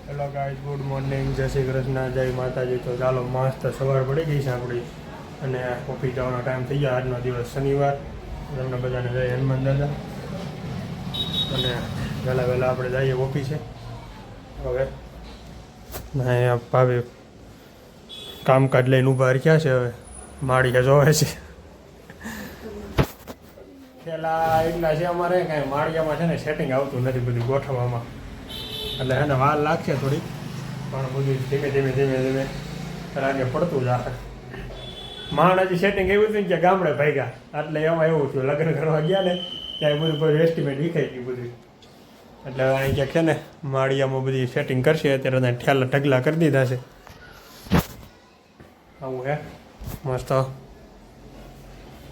Hello guys, good morning, જય શ્રી કૃષ્ણ, જય માતાજી. તો ચાલો, મસ્ત સવાર પડી ગઈ છે આપણી અને ઓફિસ જવાનો ટાઈમ થઈ ગયો. આજનો દિવસ શનિવાર. તમને બધાને જય હનુમાન દાદા. અને વહેલા આપણે જઈએ ઓફિસે. હવે અહીંયા ભાભી કામકાજ લઈને ઊભા રહ્યા છે. હવે માળીયા જોવે છે. પેલા એટલા છે અમારે કાંઈ માળિયામાં છે ને સેટિંગ આવતું નથી બધું ગોઠવવામાં, એટલે એને વાર લાગશે થોડી, પણ બધું ધીમે રાગે પડતું જ આવે. માંડ હજી સેટિંગ એવું હતું ને કે ગામડે ભાગ્યા, એટલે એમાં એવું થયું લગ્ન કરવા ગયા ને ત્યાં બધું એસ્ટિમેટ વિખાઈ ગયું બધું. એટલે અહીં ક્યાંક છે ને માળિયામાં બધી સેટિંગ કરશે. અત્યારે ઠેલા ઢગલા કરી દીધા છે. આવું હે મસ્ત.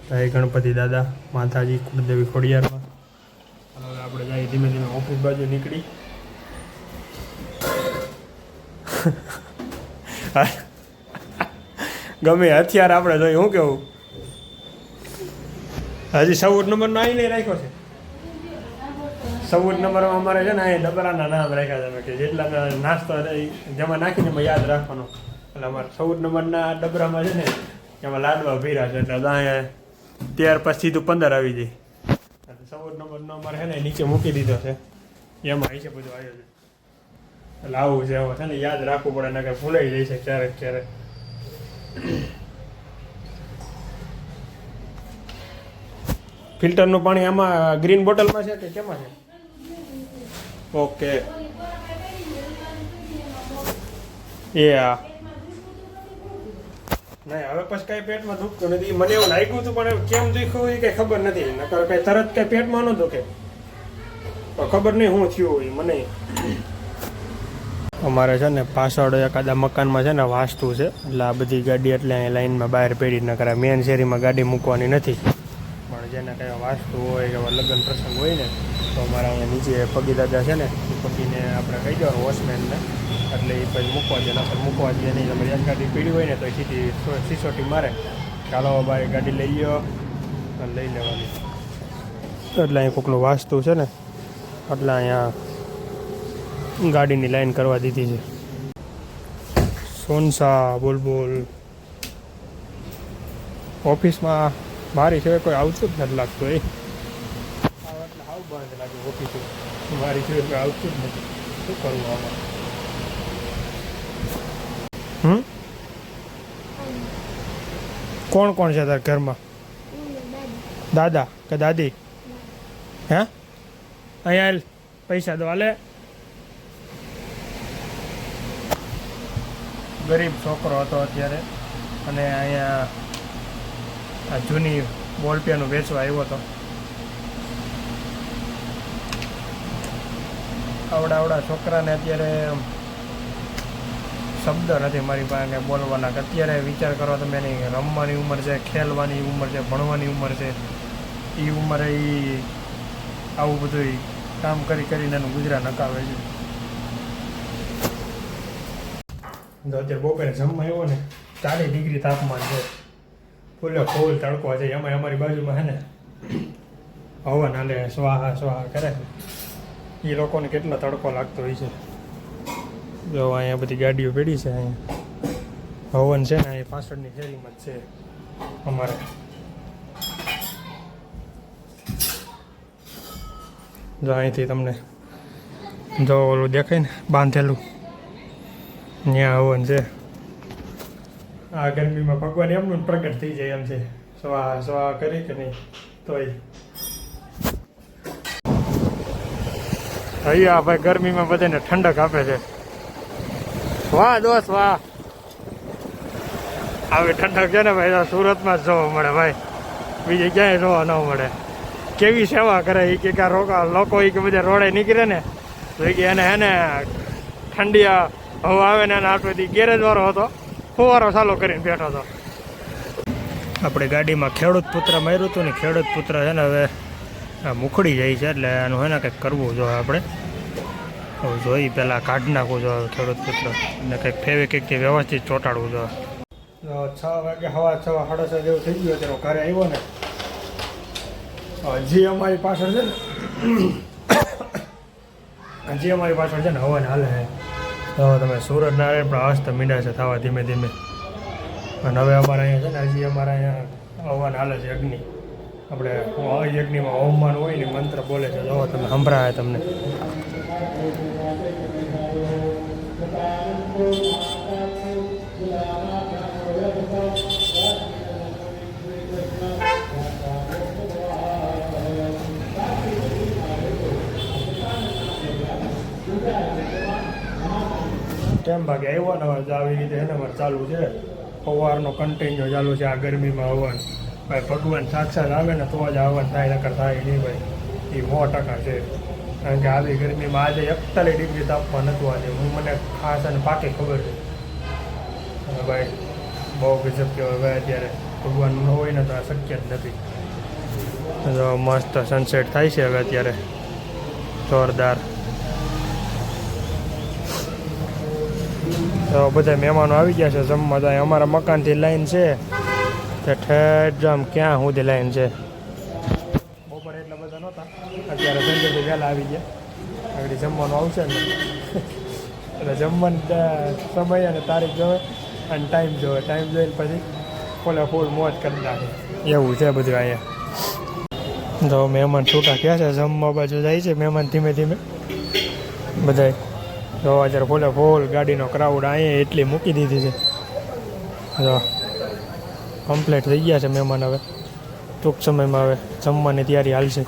જય ગણપતિ દાદા, માતાજી, કુળદેવી ખોડિયારમાં. હવે આપણે જઈએ ધીમે ઓફિસ બાજુ નીકળી. ગમે હથિયાર આપણે જોઈએ. શું કેવું, હજી 14 નંબરનો અહીં નહીં રાખ્યો છે. 14 નંબરમાં અમારે છે ને અહીં ડબરાના નામ રાખ્યા છે કે જેટલા નાસ્તો જેમાં નાખીને એમાં યાદ રાખવાનો. એટલે અમારે 14 નંબરના ડબરામાં છે ને એમાં લાડવા ભીરા છે. એટલે અહીંયા ત્યાર પછી સીધું 15 આવી જાય. એટલે 14 નંબરનો અમારે છે ને નીચે મૂકી દીધો છે. એમાં આવી છે બધું આયોજન. એટલે આવું છે. હવે છે ને યાદ રાખવું પડે, ને કે ભૂલાઈ જાય છે ક્યારેક. ફિલ્ટરનું પાણી આમાં ગ્રીન બોટલમાં છે કે કેમાં છે? ઓકે. હા નહીં, હવે પછી કાંઈ પેટમાં દુખતું નથી. મને એવું લાગ્યું હતું પણ કેમ દુખ્યું એ કંઈ ખબર નથી. નકર કાંઈ તરત કાંઈ પેટમાં ન દુખે, પણ ખબર નહીં શું થયું હોય મને. અમારે છે ને પાછળ એકાદા મકાનમાં છે ને વાસ્તુ છે, એટલે આ બધી ગાડી એટલે અહીં લાઈનમાં બહાર પેઢી ન કરાય. મેન શેરીમાં ગાડી મૂકવાની નથી, પણ જેને કંઈ વાસ્તુ હોય કે લગ્ન પ્રસંગ હોય ને તો અમારા અહીંયા નીચે પગી દાદા છે ને એ પગીને આપણે કહી દેવાનું વોચમેનને, એટલે એ પછી મૂકવા દે. નકર મૂકવા દે નહીં. તમારી એક ગાડી પીડી હોય ને તો સીધી સિસોટી મારે, ચાલો ભાઈ ગાડી લઈ ગયો અને લઈ લેવાની. એટલે અહીં કોકનું વાસ્તુ છે ને એટલે અહીંયા ગાડીની લાઈન કરવા દીધી છે. સોનસા બોલ ઓફિસમાં મારી સિવાય કોઈ આવતું જ નથી લાગતું. એટલે હાવ બંધ લાગે ઓફિસ. મારી સિવાય કોઈ આવતું જ નથી. શું કરવું આમાં? કોણ છે તારા ઘરમાં? દાદા કે દાદી? હે અહીંયા પૈસા દો હાલે. ગરીબ છોકરો હતો અત્યારે, અને અહીંયા આ જૂની બોલપેનું વેચવા આવ્યો હતો. આવડા છોકરાને અત્યારે શબ્દ નથી મારી પાસે બોલવાના. અત્યારે વિચાર કરો તમે, એની રમવાની ઉંમર છે, ખેલવાની ઉંમર છે, ભણવાની ઉંમર છે. એ ઉંમરે એ આવું બધું કામ કરીને એનું ગુજરાન નકાવે છે. અત્યારે બપોરે જમવા આવ્યો ને 40 ડિગ્રી તાપમાન છે. ફૂલ તડકો છે. એમાં અમારી બાજુમાં છે ને હવન હાલે, સ્વાહા કરે છે. એ લોકોને કેટલો તડકો લાગતો હોય છે. જો અહીંયા બધી ગાડીઓ પડી છે. અહીંયા હવન છે ને, એ પાછળની શેરીમાં જ છે અમારે. જો અહીંથી તમને જો ઓલું દેખાય ને બાંધેલું, ત્યાં હવન છે. આ ગરમીમાં ભગવાન એમનું પ્રગટ થઈ જાય એમ છે. સ્વાહા કરી કે નહીં તોય. અહીંયા ભાઈ ગરમીમાં બધાને ઠંડક આપે છે. વાહ દોસ્ત વાહ. આવી ઠંડક છે ને ભાઈ સુરતમાં જ જોવા મળે ભાઈ, બીજે ક્યાંય જોવા ન મળે. કેવી સેવા કરે એ કે લોકો એ કે બધા રોડે નીકળે ને તો એ કે એને ઠંડી હવા આવે ને એને આટલી ગેરેજ વાળો હતો, ફુવારો ચાલુ કરીને બેઠો હતો. આપણે ગાડીમાં ખેડૂત પુત્ર માર્યું હતું ને, ખેડૂત પુત્ર છે ને હવે મુખડી જાય છે, એટલે એનું છે ને કંઈક કરવું જોઈએ આપણે. હવે જોઈ પહેલાં કાઢી નાખવું જોઈએ ખેડૂત પુત્ર, અને કંઈક ફેવિકિકથી વ્યવસ્થિત ચોંટાડવું જોઈએ. 6 વાગે 6:30 7:30 જેવું થઈ ગયું. ત્યારે ઘરે આવ્યો ને, હજી અમારી પાછળ છે ને હવન હાલે છે. તો તમે સુરત નારાયણ પણ હસ્ત મીંડા છે થવા ધીમે ધીમે. અને હવે અમારે અહીંયા છે ને હજી અમારે અહીંયા હવન હાલે છે યજ્ઞ. આપણે યજ્ઞમાં હોમમાન હોય ને મંત્ર બોલે છે. જો તમે સંભળાય તમને. કેમ બાકી આવ્યો ને હવે આવી રીતે એને મારે ચાલુ છે. સવારનો કન્ટિન્યુ ચાલુ છે આ ગરમીમાં હવન. ભાઈ ભગવાન સાક્ષાત આવે ને તો જ હવન થાય, નકર થાય નહીં ભાઈ. એ 100% છે. કારણ કે આવી ગરમીમાં આજે 41 ડિગ્રી તાપમાન હતું આજે. મને ખાસ અને પાકી ખબર છે. અને ભાઈ બહુ ગજબ કહેવાય ભાઈ. અત્યારે ભગવાન ન હોય ને તો આ શક્ય જ નથી. તો મસ્ત સનસેટ થાય છે હવે અત્યારે જોરદાર. તો બધા મહેમાનો આવી ગયા છે જમવા. તો અમારા મકાનથી લાઈન છે તો ઠેઠ જામ ક્યાં સુધી લાઈન છે. બપોરે એટલા બધા નહોતા, અત્યારે સંજયથી વહેલા આવી ગયા. આગળ જમવાનું આવશે ને એટલે જમવાનું સમય અને તારીખ જોવે અને ટાઈમ જોવે. ટાઈમ જોઈને પછી ફૂલ મોજ કરી નાખે એવું છે બધું અહીંયા. તો મહેમાન છૂટા થયા છે, જમવા બાજુ જાય છે મહેમાન ધીમે ધીમે બધાય. તો અત્યારે ફૂલ ગાડીનો ક્રાઉડ અહીંયા એટલી મૂકી દીધી છે. જો કમ્પ્લીટ થઈ ગયા છે મહેમાન. હવે ટૂંક સમયમાં હવે જમવાની તૈયારી હાલશે.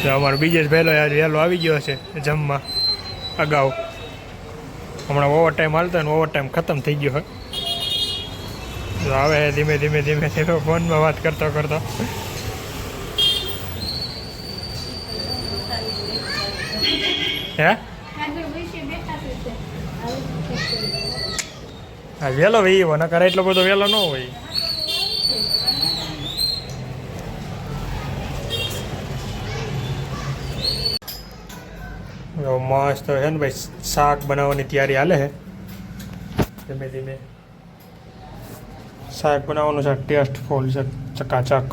તો અમારો બીજે વહેલો આવી ગયો છે જમવા અગાઉ. હમણાં ઓવર ટાઈમ હાલતો ને ઓવર ટાઈમ ખતમ થઈ ગયો હોય. તો આવે ધીમે ધીમે ફોનમાં વાત કરતો હે હા વહેલો ભાઈ એવો નકર એટલો બધો વહેલો ન હોય. મસ્ત છે ને ભાઈ શાક બનાવવાની તૈયારી હાલે છે ધીમે ધીમે. શાક બનાવવાનું છે ટેસ્ટફુલ છે ચકાચક.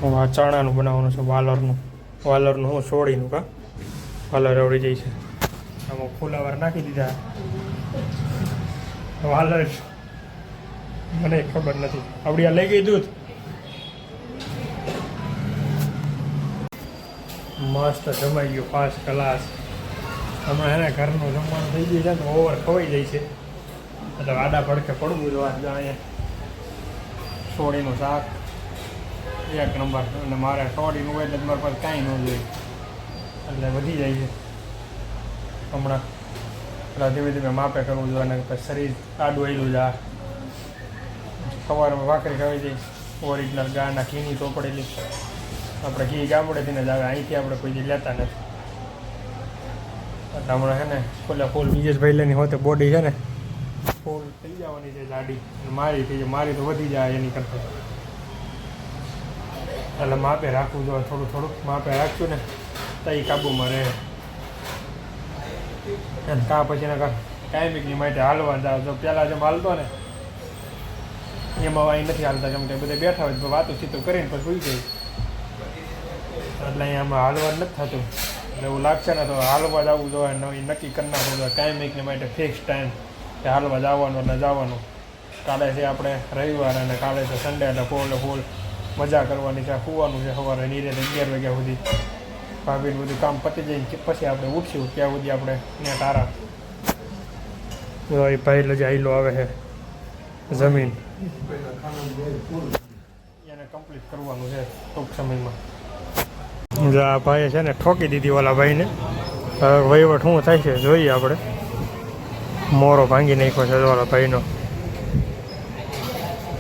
આ ચણાનું બનાવવાનું છે વાલરનું હું છોડીનું કા વાલર આવડી જાય છે. આમાં ફુલાવર નાખી દીધા. વાલર મને ખબર નથી આવડી આ લઈ ગઈ દૂધ. મસ્ત જમાઈ ગયું ફાસ્ટ ક્લાસ. હમણાં એને ઘરનું જમવાનું થઈ ગયું છે ને ઓવર ખવાઈ જાય છે એટલે આડા પડખે પડવું જોઈએ. અહીંયા સોડીનું શાક 1 નંબર. અને મારે સોડીનું હોય એટલે મારી પાસે કાંઈ ન જોઈએ એટલે વધી જાય છે. હમણાં એટલે ધીમે ધીમે માપે કરવું જોઈએ. અને પછી શરીર આડું આવેલું છે. સવારમાં ભાખરી ખાવી જાય ઓરિજિનલ ગાના ઘીની ચોપડેલી. આપણે ઘી ગામડેથી જ આવે, અહીંથી આપણે કોઈ લેતા નથી. એટલે હમણાં છે ને ફૂલ વિજેશભાઈ લઈને હોતે બોડી છે ને ફૂલ થઈ જવાની છે જાડી. મારી થઈ જાય, મારી તો વધી જાય એની કરતાં. એટલે માપે રાખવું જોઈએ, થોડું માપે રાખશું ને તો એ કાબુમાં રહે. અને કા પછી ના ટાઈમિંગની માટે હાલવા જાવ. જો પહેલાં જેમ હાલતો ને એમાં અહીં નથી હાલતા, કેમ કે બધા બેઠા હોય વાતો સીધું કરીને પછી ભૂલી જાય. એટલે અહીંયામાં હાલવા નથી થતું. એટલે એવું લાગશે ને તો હાલવા જવું જોઈએ. નક્કી કરી નાખવું જોઈએ ટાઈમિંગને માટે ફિક્સ ટાઈમ કે હાલવા જવાનું એટલે જવાનું. કાલે છે આપણે રવિવાર અને કાલે છે સન્ડે એટલે ફૂલ મજા કરવાની છે. સુવાનું છે સવારે નીરે 11 વાગ્યા સુધી. ભાભીનું બધું કામ પતી જાય પછી આપણે ઉઠશું ત્યાં સુધી આપણે ત્યાં તારા. એ ભાઈ લજે આઈલો આવે છે જમીન એને કમ્પ્લીટ કરવાનું છે ટૂંક સમયમાં. જો આ ભાઈએ છે ને ઠોકી દીધી ઓલા ભાઈને. હવે વહીવટ શું થાય છે જોઈએ આપણે. મોરો ભાંગી નાખ્યો છે ઓલા ભાઈનો.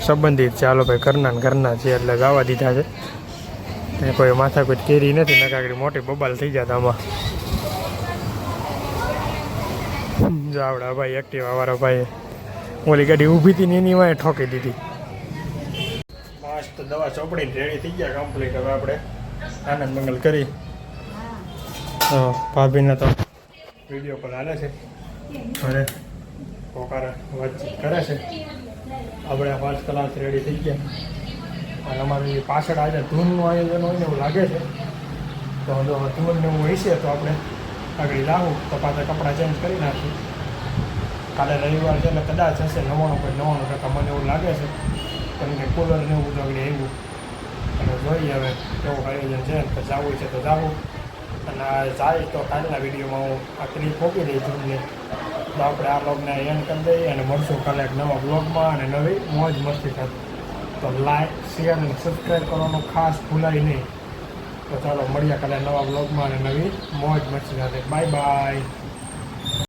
સંબંધિત છે હાલો ભાઈ, ઘરના છે એટલે ગાવા દીધા છે. કોઈ માથા કોઈ કેરી નથી, નકાગડી મોટી બબાલ થઈ જતા આમાં. જો આવડા ભાઈ એક્ટિવા વાળા ભાઈ ઓલી ગાડી ઊભી હતી ને એની વાંહે ઠોકી દીધી. મસ્ત દવા ચોપડીને રેડી થઈ ગયા કમ્પ્લીટ. હવે આપણે આનંદ મંગલ કરી. ભાભીને તો વિડીયો કોલ હાલે છે અને પોકારે વાતચીત કરે છે. આપણે 5 કલાક રેડી થઈ ગયા. અને અમારી પાછળ આજે ધૂનનું આયોજન હોય ને એવું લાગે છે. તો જો ધૂળ ને એવું હશે તો આપણે આગળ લાવું તો પાછા કપડાં ચેન્જ કરી નાખીએ. કાલે રવિવાર છે એટલે કદાચ હશે 99.99% મને એવું લાગે છે, કેમ કે કુલર ને એવું બધું આગળ એવું. અને જોઈએ હવે કેવું આયોજન છે, તો જવું છે તો જવું. અને જાય તો કાલના વિડીયોમાં હું આ ક્લિપ મૂકી દઈશ તમને. તો આપણે આ બ્લોગને એન્ડ કરી દઈએ અને મળશું કાલે એક નવા બ્લોગમાં અને નવી મોજ મસ્તી સાથે. તો લાઈક, શેર અને સબસ્ક્રાઈબ કરવાનું ખાસ ભૂલાય નહીં. તો ચાલો મળીએ કાલે નવા બ્લોગમાં અને નવી મોજ મસ્તી સાથે. Bye bye.